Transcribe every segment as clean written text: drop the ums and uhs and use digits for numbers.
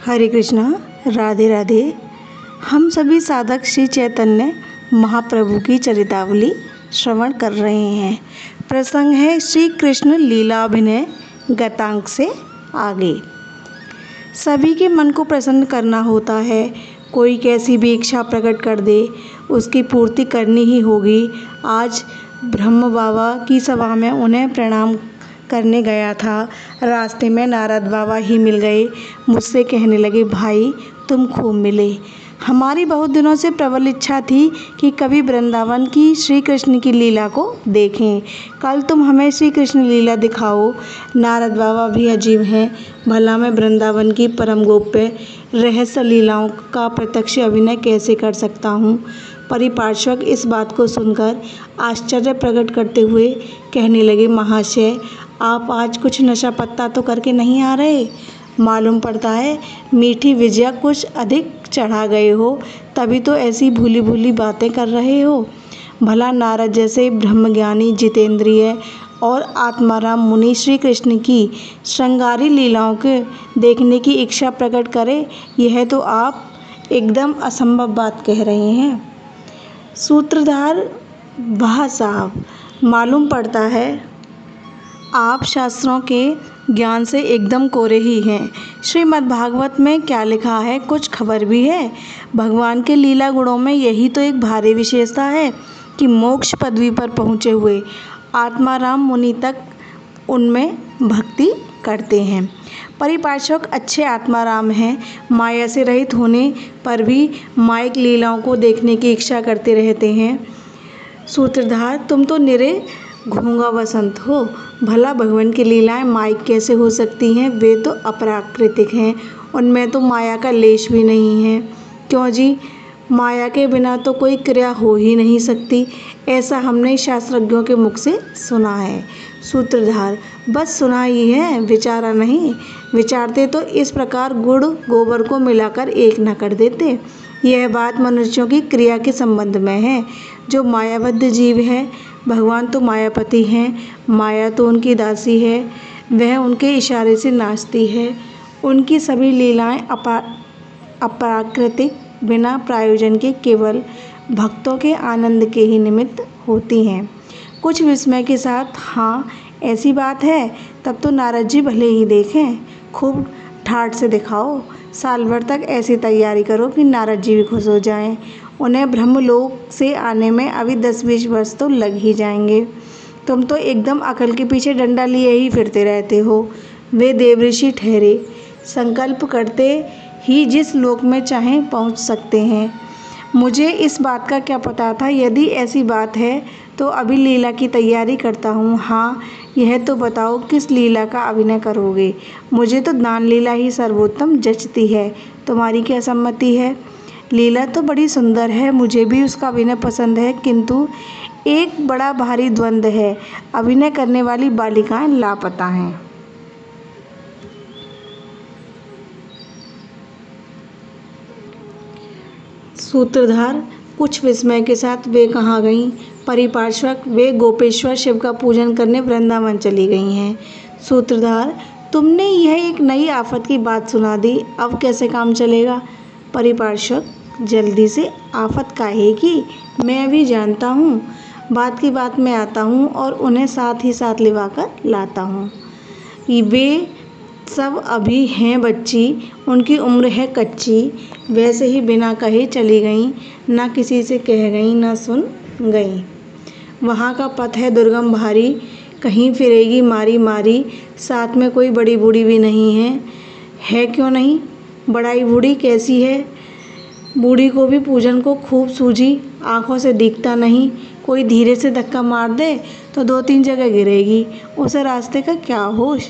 हरे कृष्णा, राधे राधे। हम सभी साधक श्री चैतन्य महाप्रभु की चरितावली श्रवण कर रहे हैं। प्रसंग है श्री कृष्ण लीलाभिनय गतांक से आगे। सभी के मन को प्रसन्न करना होता है। कोई कैसी भी इच्छा प्रकट कर दे, उसकी पूर्ति करनी ही होगी। आज ब्रह्म बाबा की सभा में उन्हें प्रणाम करने गया था। रास्ते में नारद बाबा ही मिल गए। मुझसे कहने लगे, भाई तुम खूब मिले। हमारी बहुत दिनों से प्रबल इच्छा थी कि कभी वृंदावन की श्री कृष्ण की लीला को देखें। कल तुम हमें श्री कृष्ण लीला दिखाओ। नारद बाबा भी अजीब हैं। भला मैं वृंदावन की परम गोप्य रहस्य लीलाओं का प्रत्यक्ष अभिनय कैसे कर सकता हूँ। परिपार्श्वक इस बात को सुनकर आश्चर्य प्रकट करते हुए कहने लगे, महाशय आप आज कुछ नशा पत्ता तो करके नहीं आ रहे। मालूम पड़ता है मीठी विजया कुछ अधिक चढ़ा गए हो, तभी तो ऐसी भूली भूली बातें कर रहे हो। भला नारद जैसे ब्रह्मज्ञानी जितेंद्रिय और आत्माराम मुनि श्री कृष्ण की श्रृंगारी लीलाओं के देखने की इच्छा प्रकट करे, यह तो आप एकदम असंभव बात कह रहे हैं। सूत्रधार वाह साहब, मालूम पड़ता है आप शास्त्रों के ज्ञान से एकदम कोरे ही हैं। श्रीमद् भागवत में क्या लिखा है कुछ खबर भी है। भगवान के लीला गुणों में यही तो एक भारी विशेषता है कि मोक्ष पदवी पर पहुँचे हुए आत्माराम मुनि तक उनमें भक्ति करते हैं। परिपार्श्वक अच्छे आत्माराम हैं। माया से रहित होने पर भी मायिक लीलाओं को देखने की इच्छा करते रहते हैं। सूत्रधार, तुम तो निरे घूंगा बसंत हो। भला भगवान की लीलाएं मायिक कैसे हो सकती हैं। वे तो अप्राकृतिक हैं, उनमें तो माया का लेश भी नहीं है। क्यों जी, माया के बिना तो कोई क्रिया हो ही नहीं सकती, ऐसा हमने शास्त्रज्ञों के मुख से सुना है। सूत्रधार, बस सुना ही है, विचारा नहीं। विचारते तो इस प्रकार गुड़ गोबर को मिलाकर एक न कर देते। यह बात मनुष्यों की क्रिया के संबंध में है। जो मायाबद्ध जीव है, भगवान तो मायापति हैं, माया तो उनकी दासी है। वह उनके इशारे से नाचती है। उनकी सभी लीलाएं अप्राकृतिक, बिना प्रायोजन के, केवल भक्तों के आनंद के ही निमित्त होती हैं। कुछ विस्मय के साथ, हाँ ऐसी बात है, तब तो नारद जी भले ही देखें। खूब ठाठ से दिखाओ। साल भर तक ऐसी तैयारी करो कि नारद जी भी खुश हो जाएं। उन्हें ब्रह्मलोक से आने में अभी 10-20 वर्ष तो लग ही जाएंगे। तुम तो एकदम अकल के पीछे डंडा लिए ही फिरते रहते हो। वे देवऋषि ठहरे, संकल्प करते ही जिस लोक में चाहें पहुंच सकते हैं। मुझे इस बात का क्या पता था। यदि ऐसी बात है तो अभी लीला की तैयारी करता हूँ। हाँ, यह तो बताओ किस लीला का अभिनय करोगे। मुझे तो दान लीला ही सर्वोत्तम जचती है। तुम्हारी क्या सम्मति है। लीला तो बड़ी सुंदर है, मुझे भी उसका अभिनय पसंद है, किंतु एक बड़ा भारी द्वंद्व है। अभिनय करने वाली बालिकाएं लापता हैं। सूत्रधार, कुछ विस्मय के साथ, वे कहाँ गईं। परिपार्श्वक, वे गोपेश्वर शिव का पूजन करने वृंदावन चली गई हैं। सूत्रधार, तुमने यह एक नई आफत की बात सुना दी, अब कैसे काम चलेगा। परिपार्श्वक, जल्दी से आफत काहे की, मैं भी जानता हूँ। बात की बात में आता हूँ और उन्हें साथ ही साथ लिवाकर लाता हूँ। वे सब अभी हैं बच्ची, उनकी उम्र है कच्ची। वैसे ही बिना कहे चली गईं, ना किसी से कह गईं, ना सुन गईं। वहाँ का पथ है दुर्गम भारी, कहीं फिरेगी मारी मारी। साथ में कोई बड़ी बूढ़ी भी नहीं है क्यों नहीं। बड़ाई बूढ़ी कैसी है। बूढ़ी को भी पूजन को खूब सूझी, आंखों से दिखता नहीं। कोई धीरे से धक्का मार दे तो 2-3 जगह गिरेगी, उसे रास्ते का क्या होश।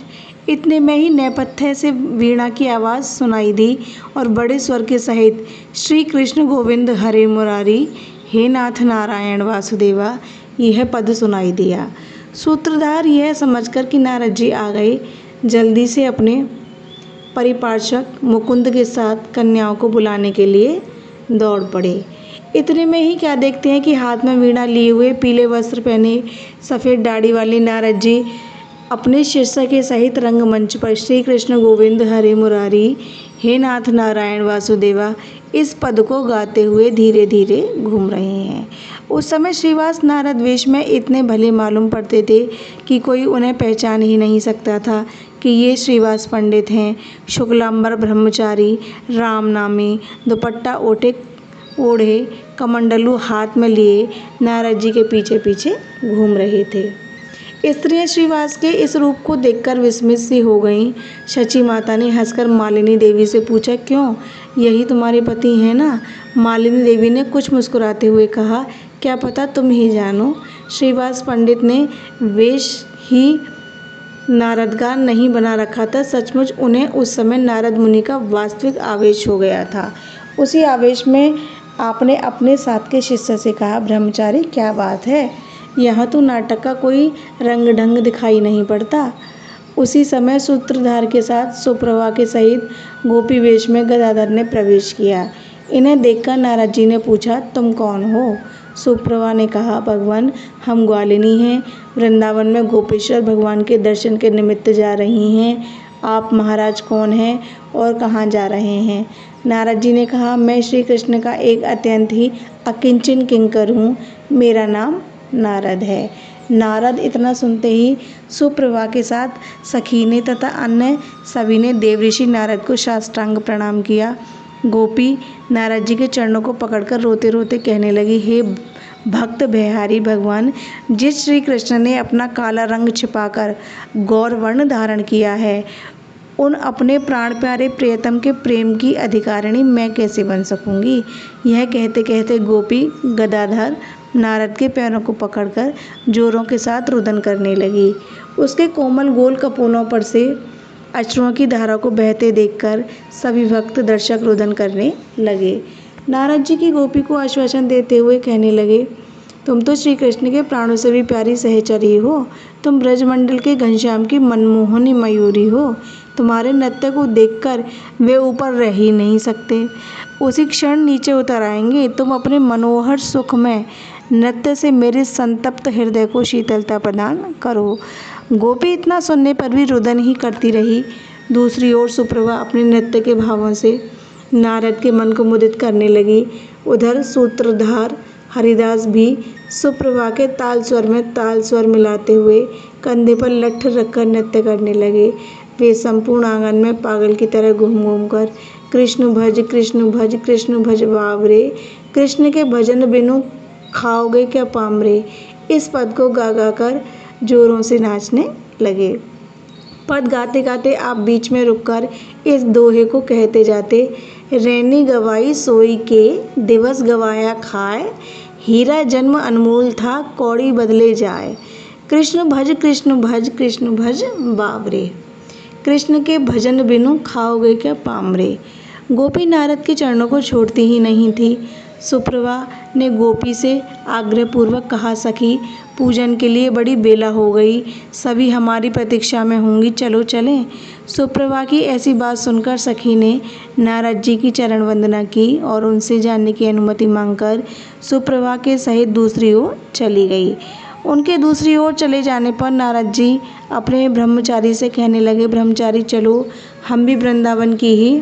इतने में ही नेपथ्य से वीणा की आवाज़ सुनाई दी और बड़े स्वर के सहित, श्री कृष्ण गोविंद हरे मुरारी, हे नाथ नारायण वासुदेवा, यह पद सुनाई दिया। सूत्रधार यह समझकर कि नारद जी आ गए, जल्दी से अपने परिपार्श्वक मुकुंद के साथ कन्याओं को बुलाने के लिए दौड़ पड़े। इतने में ही क्या देखते हैं कि हाथ में वीणा लिए हुए, पीले वस्त्र पहने, सफ़ेद दाढ़ी वाले नारद जी अपने शिष्य के सहित रंगमंच पर श्री कृष्ण गोविंद हरे मुरारी, हे नाथ नारायण वासुदेवा, इस पद को गाते हुए धीरे धीरे घूम रहे हैं। उस समय श्रीवास नारद वेश में इतने भले मालूम पड़ते थे कि कोई उन्हें पहचान ही नहीं सकता था कि ये श्रीवास पंडित हैं। शुक्लांबर ब्रह्मचारी, राम नामी, दुपट्टा ओढ़े, कमंडलू हाथ में लिए नारद जी के पीछे पीछे घूम रहे थे। स्त्रियां श्रीवास के इस रूप को देखकर विस्मित सी हो गईं। शची माता ने हंसकर मालिनी देवी से पूछा, क्यों, यही तुम्हारे पति हैं ना? मालिनी देवी ने कुछ मुस्कुराते हुए कहा, क्या पता तुम ही जानो। श्रीवास पंडित ने वेश ही नारद का नहीं बना रखा था। सचमुच उन्हें उस समय नारद मुनि का वास्तविक आवेश हो गया था। उसी आवेश में आपने अपने साथ के शिष्य से कहा, ब्रह्मचारी क्या बात है, यहाँ तो नाटक का कोई रंग ढंग दिखाई नहीं पड़ता। उसी समय सूत्रधार के साथ सुप्रभा के सहित गोपी वेश में गदाधर ने प्रवेश किया। इन्हें देखकर नारद जी ने पूछा, तुम कौन हो? सुप्रभा ने कहा, भगवान हम ग्वालिनी हैं, वृंदावन में गोपेश्वर भगवान के दर्शन के निमित्त जा रही हैं। आप महाराज कौन हैं और कहाँ जा रहे हैं? नारद जी ने कहा, मैं श्री कृष्ण का एक अत्यंत ही अकिंचन किंकर हूँ, मेरा नाम नारद है। नारद इतना सुनते ही सुप्रभा के साथ सखी ने तथा अन्य सभी ने देवऋषि नारद को साष्टांग प्रणाम किया। गोपी नारद जी के चरणों को पकड़कर रोते रोते कहने लगी, हे भक्त बिहारी भगवान, जिस श्री कृष्ण ने अपना काला रंग छिपाकर गौर वर्ण धारण किया है, उन अपने प्राण प्यारे प्रियतम के प्रेम की अधिकारिणी मैं कैसे बन सकूंगी? यह कहते कहते गोपी गदाधर नारद के पैरों को पकड़कर जोरों के साथ रुदन करने लगी। उसके कोमल गोल कपोलों पर से अश्रुओं की धारा को बहते देखकर सभी भक्त दर्शक रुदन करने लगे। नारद जी की गोपी को आश्वासन देते हुए कहने लगे, तुम तो श्री कृष्ण के प्राणों से भी प्यारी सहचरी हो। तुम ब्रजमंडल के घनश्याम की मनमोहनी मयूरी हो। तुम्हारे नृत्य को देखकर वे ऊपर रह ही नहीं सकते, उसी क्षण नीचे उतर आएंगे। तुम अपने मनोहर सुखमय नृत्य से मेरे संतप्त हृदय को शीतलता प्रदान करो। गोपी इतना सुनने पर भी रुदन ही करती रही। दूसरी ओर सुप्रभा अपने नृत्य के भावों से नारद के मन को मुदित करने लगी। उधर सूत्रधार हरिदास भी सुप्रभा के ताल स्वर में ताल स्वर मिलाते हुए कंधे पर लठ रखकर नृत्य करने लगे। वे संपूर्ण आंगन में पागल की तरह घूम घूम कर कृष्ण भज कृष्ण भज कृष्ण भज बावरे, कृष्ण के भजन बिनु खाओगे क्या पामरे, इस पद को गा गा कर जोरों से नाचने लगे। पद गाते गाते आप बीच में रुककर इस दोहे को कहते जाते, रैनी गवाई सोई के दिवस गवाया खाए, हीरा जन्म अनमोल था कौड़ी बदले जाए, कृष्ण भज कृष्ण भज कृष्ण भज बावरे, कृष्ण के भजन बिनु खाओगे क्या पामरे। गोपी नारद के चरणों को छोड़ती ही नहीं थी। सुप्रभा ने गोपी से आग्रहपूर्वक कहा, सखी पूजन के लिए बड़ी बेला हो गई, सभी हमारी प्रतीक्षा में होंगी, चलो चलें। सुप्रभा की ऐसी बात सुनकर सखी ने नारद जी की चरण वंदना की और उनसे जानने की अनुमति मांगकर सुप्रभा के सहित दूसरी ओर चली गई। उनके दूसरी ओर चले जाने पर नारद जी अपने ब्रह्मचारी से कहने लगे, ब्रह्मचारी चलो हम भी वृंदावन की ही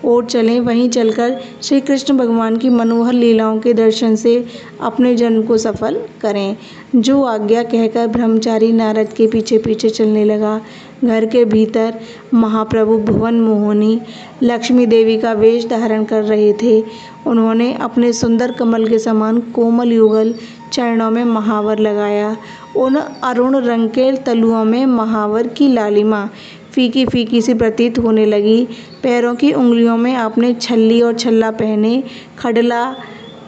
ओर चलें, वहीं चलकर श्री कृष्ण भगवान की मनोहर लीलाओं के दर्शन से अपने जन्म को सफल करें। जो आज्ञा कहकर ब्रह्मचारी नारद के पीछे पीछे चलने लगा। घर के भीतर महाप्रभु भुवन मोहिनी लक्ष्मी देवी का वेश धारण कर रहे थे। उन्होंने अपने सुंदर कमल के समान कोमल युगल चरणों में महावर लगाया। उन अरुण रंग के तलुओं में महावर की लालिमा फीकी फीकी सी प्रतीत होने लगी। पैरों की उंगलियों में आपने छल्ली और छल्ला पहने,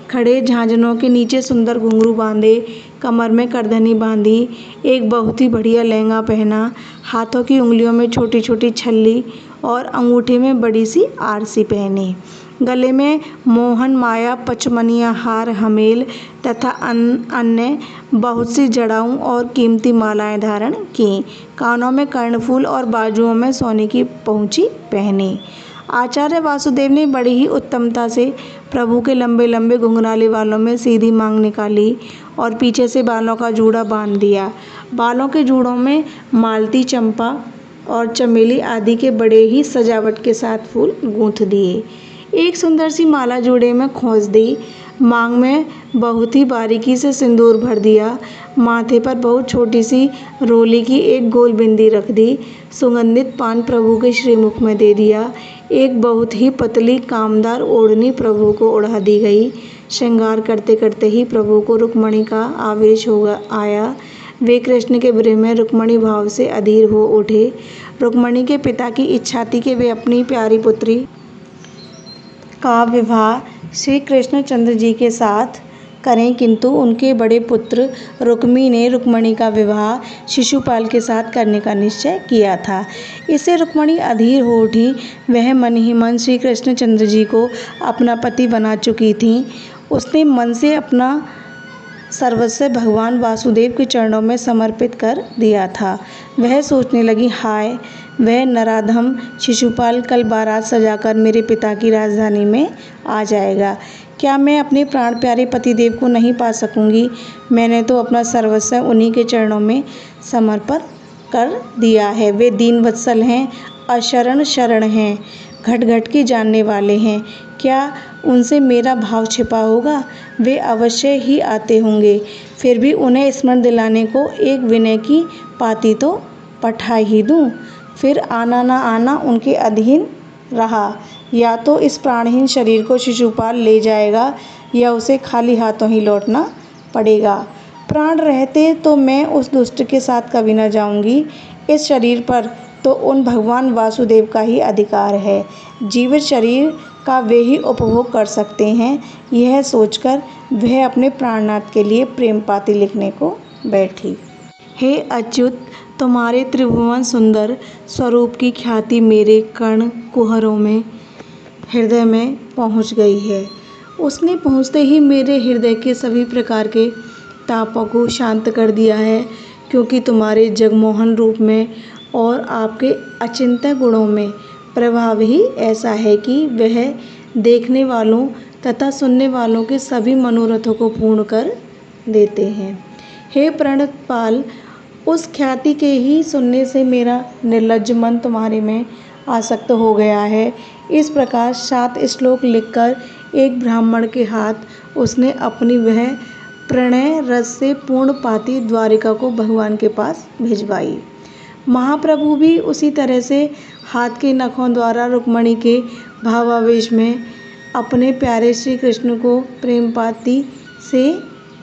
खड़े झांझनों के नीचे सुंदर घुंघरू बांधे, कमर में करधनी बांधी, एक बहुत ही बढ़िया लहंगा पहना, हाथों की उंगलियों में छोटी छोटी छल्ली और अंगूठे में बड़ी सी आरसी पहनी, गले में मोहन माया पचमनिया हार हमेल तथा अन्य बहुत सी जड़ाऊं और कीमती मालाएं धारण की, कानों में कर्णफूल और बाजुओं में सोने की पहुंची पहनी। आचार्य वासुदेव ने बड़ी ही उत्तमता से प्रभु के लंबे लंबे घुंघराले बालों में सीधी मांग निकाली और पीछे से बालों का जूड़ा बांध दिया। बालों के जूड़ों में मालती चंपा और चमेली आदि के बड़े ही सजावट के साथ फूल गूंथ दिए। एक सुंदर सी माला जोड़े में खोस दी। मांग में बहुत ही बारीकी से सिंदूर भर दिया। माथे पर बहुत छोटी सी रोली की एक गोल बिंदी रख दी। सुगंधित पान प्रभु के श्रीमुख में दे दिया। एक बहुत ही पतली कामदार ओढ़नी प्रभु को ओढ़ा दी गई। श्रृंगार करते करते ही प्रभु को रुक्मणी का आवेश आया। वे कृष्ण के विरह में रुक्मणी भाव से अधीर हो उठे। रुक्मणी के पिता की इच्छा थी कि वे अपनी प्यारी पुत्री का विवाह श्री कृष्णचंद्र जी के साथ करें, किंतु उनके बड़े पुत्र रुक्मी ने रुक्मणी का विवाह शिशुपाल के साथ करने का निश्चय किया था। इससे रुक्मणी अधीर हो उठी। वह मन ही मन श्री कृष्णचंद्र जी को अपना पति बना चुकी थी। उसने मन से अपना सर्वस्व भगवान वासुदेव के चरणों में समर्पित कर दिया था। वह सोचने लगी, हाय, वह नराधम शिशुपाल कल बारात सजाकर मेरे पिता की राजधानी में आ जाएगा। क्या मैं अपने प्राण प्यारे पतिदेव को नहीं पा सकूंगी? मैंने तो अपना सर्वस्व उन्हीं के चरणों में समर्पित कर दिया है। वे दीन वत्सल हैं, अशरण शरण हैं, घट घट की जानने वाले हैं। क्या उनसे मेरा भाव छिपा होगा? वे अवश्य ही आते होंगे। फिर भी उन्हें स्मरण दिलाने को एक विनय की पाती तो पठा ही दूँ। फिर आना ना आना उनके अधीन रहा। या तो इस प्राणहीन शरीर को शिशुपाल ले जाएगा या उसे खाली हाथों ही लौटना पड़ेगा। प्राण रहते तो मैं उस दुष्ट के साथ कभी न जाऊंगी। इस शरीर पर तो उन भगवान वासुदेव का ही अधिकार है। जीवित शरीर का वे ही उपभोग कर सकते हैं। यह सोचकर वह अपने प्राणनाथ के लिए प्रेम पाती लिखने को बैठी। हे अच्युत, तुम्हारे त्रिभुवन सुंदर स्वरूप की ख्याति मेरे कर्ण कुहरों में हृदय में पहुंच गई है। उसने पहुंचते ही मेरे हृदय के सभी प्रकार के तापों को शांत कर दिया है, क्योंकि तुम्हारे जगमोहन रूप में और आपके अचिंत्य गुणों में प्रभाव ही ऐसा है कि वह देखने वालों तथा सुनने वालों के सभी मनोरथों को पूर्ण कर देते हैं। हे प्रणतपाल, उस ख्याति के ही सुनने से मेरा निर्लज्ज मन तुम्हारे में आसक्त हो गया है। इस प्रकार 7 श्लोक लिखकर एक ब्राह्मण के हाथ उसने अपनी वह प्रणय रस से पूर्ण पाती द्वारिका को भगवान के पास भिजवाई। महाप्रभु भी उसी तरह से हाथ के नखों द्वारा रुक्मणी के भावावेश में अपने प्यारे श्री कृष्ण को प्रेम पाती से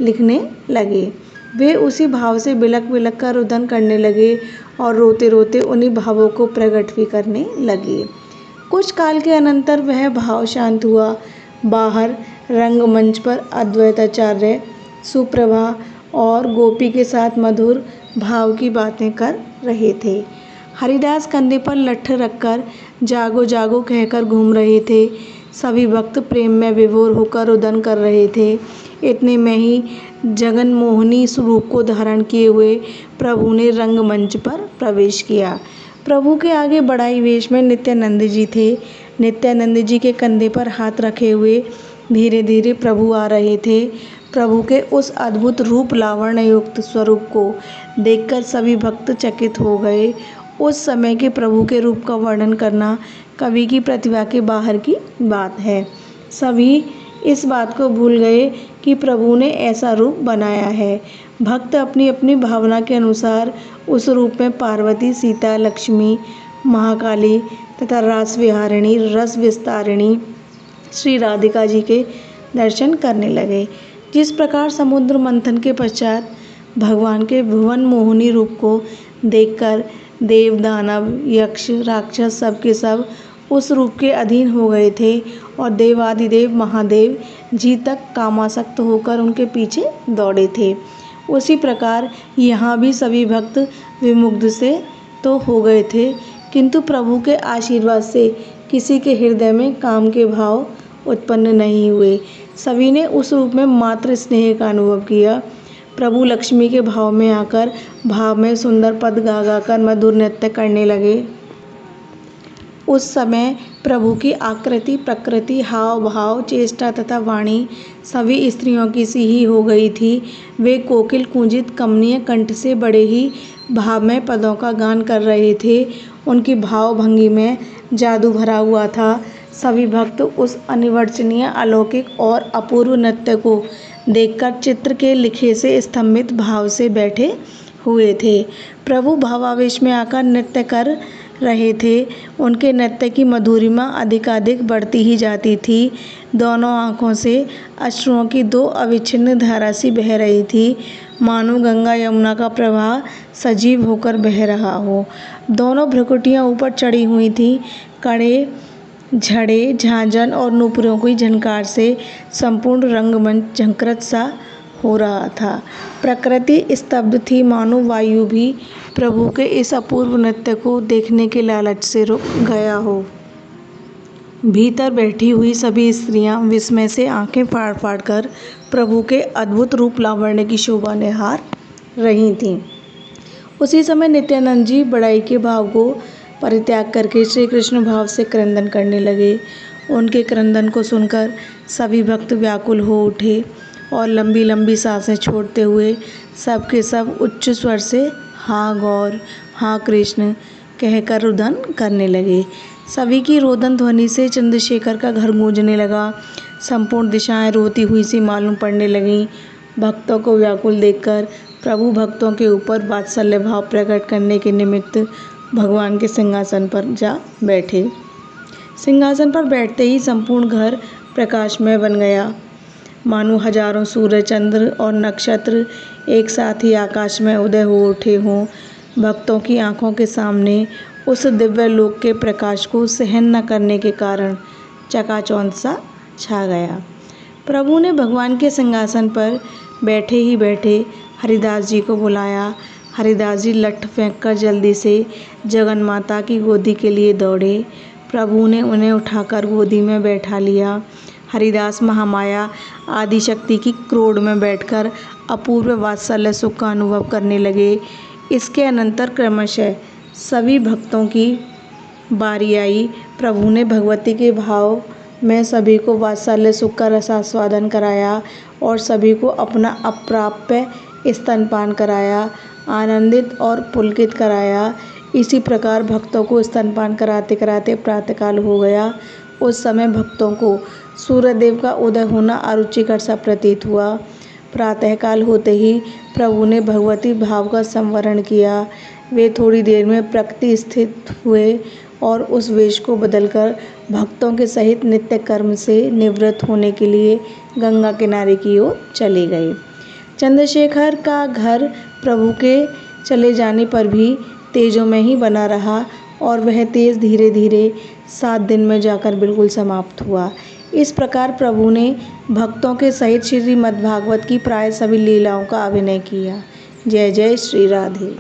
लिखने लगे। वे उसी भाव से बिलक बिलक कर रुदन करने लगे और रोते रोते उन्हीं भावों को प्रकट भी करने लगे। कुछ काल के अनंतर वह भाव शांत हुआ। बाहर रंगमंच पर अद्वैताचार्य सुप्रभा और गोपी के साथ मधुर भाव की बातें कर रहे थे। हरिदास कंधे पर लट्ठ रखकर जागो जागो कहकर घूम रहे थे। सभी भक्त प्रेम में विभोर होकर रुदन कर रहे थे। इतने में ही जगनमोहिनी स्वरूप को धारण किए हुए प्रभु ने रंगमंच पर प्रवेश किया। प्रभु के आगे बड़ाई वेश में नित्यानंद जी थे। नित्यानंद जी के कंधे पर हाथ रखे हुए धीरे धीरे प्रभु आ रहे थे। प्रभु के उस अद्भुत रूप लावण्य युक्त स्वरूप को देखकर सभी भक्त चकित हो गए। उस समय के प्रभु के रूप का वर्णन करना कवि की प्रतिभा के बाहर की बात है। सभी इस बात को भूल गए कि प्रभु ने ऐसा रूप बनाया है। भक्त अपनी अपनी भावना के अनुसार उस रूप में पार्वती, सीता, लक्ष्मी, महाकाली तथा रास विहारिणी, रस विस्तारिणी श्री राधिका जी के दर्शन करने लगे। जिस प्रकार समुद्र मंथन के पश्चात भगवान के भुवन मोहिनी रूप को देखकर देव, दानव, यक्ष, राक्षस सब के सब उस रूप के अधीन हो गए थे और देवादिदेव महादेव जी तक कामासक्त होकर उनके पीछे दौड़े थे। उसी प्रकार यहाँ भी सभी भक्त विमुग्ध से तो हो गए थे, किंतु प्रभु के आशीर्वाद से किसी के हृदय में काम के भाव उत्पन्न नहीं हुए। सभी ने उस रूप में मात्र स्नेह का अनुभव किया। प्रभु लक्ष्मी के भाव में आकर भाव में सुंदर पद गा गाकर मधुर नृत्य करने लगे। उस समय प्रभु की आकृति, प्रकृति, हाव भाव, चेष्टा तथा वाणी सभी स्त्रियों की सी ही हो गई थी। वे कोकिल कूंजित कमनीय कंठ से बड़े ही भावमय पदों का गान कर रहे थे उनकी भावभंगी में जादू भरा हुआ था। सभी भक्त उस अनिर्वचनीय, अलौकिक और अपूर्व नृत्य को देखकर चित्र के लिखे से स्तंभित भाव से बैठे हुए थे। प्रभु भावावेश में आकर नृत्य कर रहे थे। उनके नृत्य की मधुरिमा अधिकाधिक बढ़ती ही जाती थी। दोनों आँखों से अश्रुओं की दो अविच्छिन्न धारा सी बह रही थी, मानो गंगा यमुना का प्रवाह सजीव होकर बह रहा हो। दोनों भ्रुकुटियाँ ऊपर चढ़ी हुई थीं। कड़े, झड़े, झांझन और नूपुरों की झनकार से संपूर्ण रंगमंच झंकृत सा हो रहा था। प्रकृति स्तब्ध थी, मानो वायु भी प्रभु के इस अपूर्व नृत्य को देखने के लालच से रुक गया हो। भीतर बैठी हुई सभी स्त्रियां विस्मय से आंखें फाड़ फाड़ कर प्रभु के अद्भुत रूप लावण्य की शोभा निहार रही थीं। उसी समय नित्यानंद जी बड़ाई के भाव को परित्याग करके श्री कृष्ण भाव से क्रंदन करने लगे। उनके क्रंदन को सुनकर सभी भक्त व्याकुल हो उठे और लंबी लंबी सांसें छोड़ते हुए सब के सब उच्च स्वर से हाँ गौर, हाँ कृष्ण कहकर रुदन करने लगे। सभी की रोदन ध्वनि से चंद्रशेखर का घर गूंजने लगा। संपूर्ण दिशाएं रोती हुई सी मालूम पड़ने लगीं। भक्तों को व्याकुल देखकर प्रभु भक्तों के ऊपर वात्सल्य भाव प्रकट करने के निमित्त भगवान के सिंहासन पर जा बैठे। सिंहासन पर बैठते ही संपूर्ण घर प्रकाशमय बन गया, मानो हजारों सूर्य, चंद्र और नक्षत्र एक साथ ही आकाश में उदय हो उठे हों। भक्तों की आंखों के सामने उस दिव्य लोक के प्रकाश को सहन न करने के कारण चकाचौंध सा छा गया। प्रभु ने भगवान के सिंहासन पर बैठे ही बैठे हरिदास जी को बुलाया। हरिदास जी लठ फेंककर जल्दी से जगन माता की गोदी के लिए दौड़े। प्रभु ने उन्हें उठाकर गोदी में बैठा लिया। हरिदास महामाया आदिशक्ति की क्रोड़ में बैठकर अपूर्व वात्सल्य सुख का अनुभव करने लगे। इसके अनंतर क्रमशः सभी भक्तों की बारी आई। प्रभु ने भगवती के भाव में सभी को वात्सल्य सुख का रसास्वादन कराया और सभी को अपना अप्राप्य स्तनपान कराया, आनंदित और पुलकित कराया। इसी प्रकार भक्तों को स्तनपान कराते कराते प्रातःकाल हो गया। उस समय भक्तों को सूर्यदेव का उदय होना अरुचिकर सा प्रतीत हुआ। प्रातःकाल होते ही प्रभु ने भगवती भाव का संवरण किया। वे थोड़ी देर में प्रकृति स्थित हुए और उस वेश को बदलकर भक्तों के सहित नित्य कर्म से निवृत्त होने के लिए गंगा किनारे की ओर चले गए। चंद्रशेखर का घर प्रभु के चले जाने पर भी तेजों में ही बना रहा और वह तेज धीरे धीरे 7 दिन में जाकर बिल्कुल समाप्त हुआ। इस प्रकार प्रभु ने भक्तों के सहित श्रीमद्भागवत की प्राय सभी लीलाओं का अभिनय किया। जय जय श्री राधे।